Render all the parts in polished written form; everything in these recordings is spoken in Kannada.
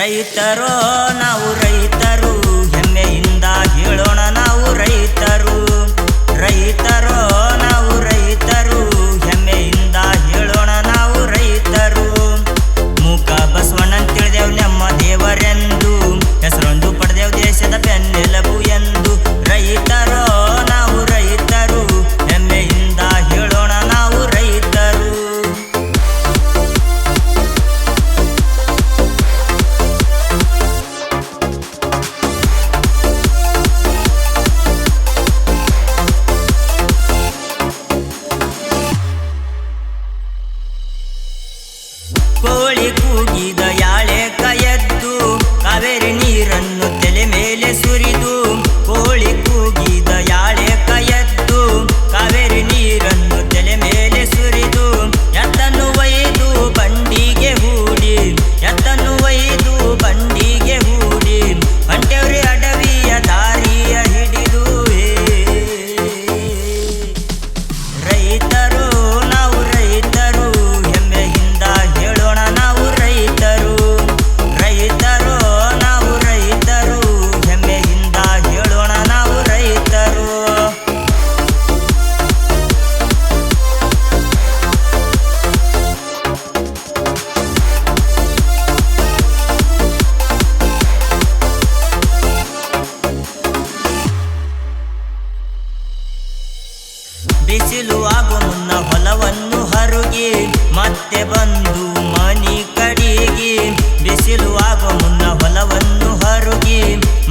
ರೈತರೋ ನಾವು ರೈತರು ಹೆಮ್ಮೆಯಿಂದ ಹೇಳೋಣ ನಾವು ರೈತರು. ರೈತರೋ ನಾವು ರೈತರು ಹೆಮ್ಮೆಯಿಂದ ಹೇಳೋಣ ನಾವು ರೈತರು. ಮೂಕ ಬಸವಣ್ಣನ ತಿಳಿದೆವು ನಮ್ಮ ದೇವರೆಂದು, ಹೆಸರೊಂದು ಪಡೆದೆವು ದೇಶದ ಬೆನ್ನೆಲುಬು ಎಂದು. ರೈತರೋ ನಾವು ರೈತರು ಹೆಮ್ಮೆಯಿಂದ ಹೇಳೋಣ ನಾವು ರೈತರು. ಕೋಳಿ ಕೂಗಿದ ಯಾಳೆ ಕಯದ್ದು ಕಾವೇರಿ ನೀರನ್ನು ತಲೆ ಮೇಲೆ ಸುರಿದು. ಕೋಳಿ ಕೂಗಿದ ಯಾಳೆ ಕಯದ್ದು ಕಾವೇರಿ ನೀರನ್ನು ತಲೆ ಮೇಲೆ ಸುರಿದು. ಎತ್ತನ್ನು ಒಯ್ದು ಬಂಡಿಗೆ ಹೂಡಿ, ಎತ್ತನ್ನು ಒಯ್ದು ಬಂಡಿಗೆ ಹೂಡಿ. ಹೊಂಟೆವ್ರಿ ಅಡವಿಯ ದಾರಿಯ ಹಿಡಿದು. ರೈತರು ನಾವು ರೈತರು ಹೆಮ್ಮೆಯಿಂದ ಹೇಳೋಣ ನಾವು ರೈತರು. ರೈತರು ನಾವು ರೈತರು ಹೆಮ್ಮೆಯಿಂದ ಹೇಳೋಣ ನಾವು ರೈತರು. ಬಿಸಿಲು ಆಗೋ ಮುನ್ನ ಹೊಲವನ್ನು ಹರುಗಿ ಮತ್ತೆ ಬಂದು ಮನಿ ಕಡಿಗಿ. ಬಿಸಿಲು ಆಗೋ ಮುನ್ನ ಹೊಲವನ್ನು ಹರುಗಿ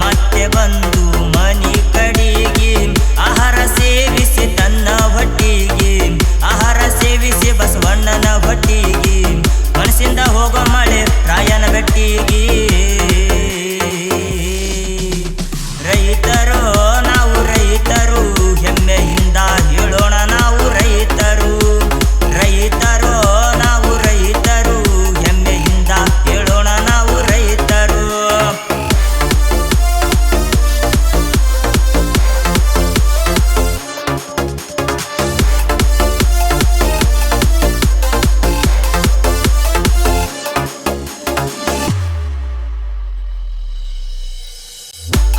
ಮತ್ತೆ ಬಂದು ಮನಿ ಕಡಿಗಿ. ಆಹಾರ ಸೇವಿಸಿ ತನ್ನ ಹೊಟ್ಟಿಗೆ, ಆಹಾರ ಸೇವಿಸಿ ಬಸವಣ್ಣನ ಹೊಟ್ಟಿಗೆ. ಮನಸ್ಸಿಂದ ಹೋಗೋ ಮಳೆ ರಾಯನ ಬೆಟ್ಟಿಗೆ. ರೈತರೋ ನಾವು ರೈತರು ಹೆಮ್ಮೆಯಿಂದ ಹೇಳೋಣ ನಾವು ರೈತರು. ರೈತರೋ ನಾವು ರೈತರು ಹೆಮ್ಮೆಯಿಂದ ಹೇಳೋಣ ನಾವು ರೈತರು.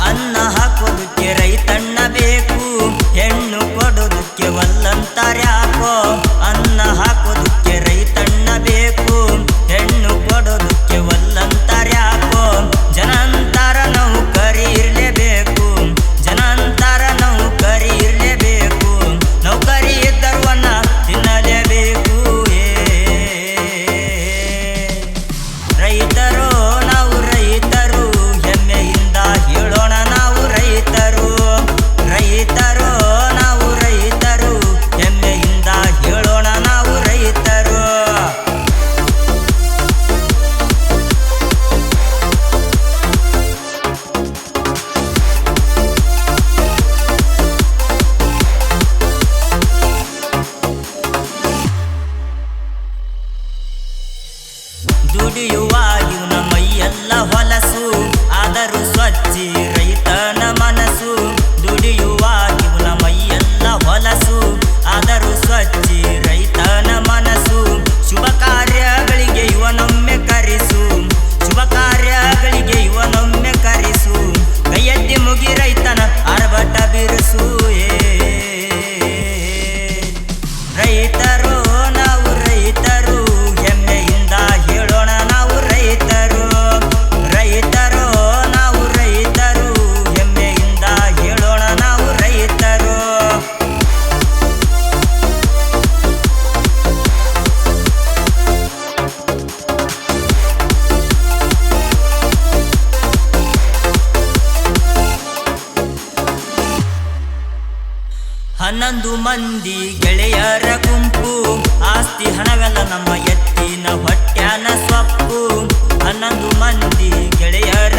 ಅನ್ನ ಹಾಕೋದಕ್ಕೆ ರೈತಣ್ಣ ಬೇಕು, ಹೆಣ್ಣು ಕೊಡೋದಕ್ಕೆ ಒಲ್ಲಂತಾರ್ಯಾಕೋ. ಅನ್ನ ಹಾಕೋದಕ್ಕೆ ರೈತಣ್ಣ ಬೇಕು, ಹೆಣ್ಣು ಕೊಡೋದಕ್ಕೆ ಒಲ್ಲಂತಾರ್ಯಾಕೋ. ಜನಾಂತರ ನೌಕರಿ ಇರಲೇಬೇಕು, ಜನಾಂತರ ನೌಕರಿ ಇರಲೇಬೇಕು. ನೌಕರಿ ಇದ್ದರೂ ಅನ್ನ ತಿನ್ನಲೇಬೇಕು. ರೈತರೋ ನಾವು ರೈತರು ಹೆಮ್ಮೆಯಿಂದ ಹೇಳೋಣ ನಾವು ರೈತರು. ರೈತರೋ ನಾವು ರೈತರು ಹೆಮ್ಮೆಯಿಂದ ಹೇಳೋಣ ನಾವು ರೈತರು. ದುಡಿಯುವ ಇವನ ಮೈಯೆಲ್ಲ ಹೊಲಸು, ಆದರೂ ಸ್ವಚ್ಛಿ ರೈತನ ಮನಸ್ಸು. ದುಡಿಯುವ ಇವನ ಮೈಯೆಲ್ಲ ಹೊಲಸು, ಆದರೂ ಸ್ವಚ್ಛಿ ರೈತನ ಮನಸ್ಸು. ಶುಭ ಕಾರ್ಯಗಳಿಗೆ ಇವನೊಮ್ಮೆ ಕರೆಸು, ಶುಭ ಕಾರ್ಯಗಳಿಗೆ ಇವನೊಮ್ಮೆ ಕರೆಸು. ಕೈಯೆತ್ತಿ ಮುಗಿ ರೈತನ ಆರ್ಭಟ ಬಿರುಸು. ರೈತರು ನಾವು ರೈತರು ಹೆಮ್ಮೆಯಿಂದ ಹೇಳೋಣ ನಾವು ರೈತರು. ರೈತರು ನಾವು ರೈತರು ಹೆಮ್ಮೆಯಿಂದ ಹೇಳೋಣ ನಾವು ರೈತರು. ಹನ್ನೊಂದು ಮಂದಿ ಗೆಳೆಯರ ಗುಂಪು, ಆಸ್ತಿ ಹಣವೆಲ್ಲ ನಮ್ಮ ಎತ್ತಿನ ಹೊಟ್ಯಾನ ಸೊಪ್ಪು. 11 ಮಂದಿ ಗೆಳೆಯರ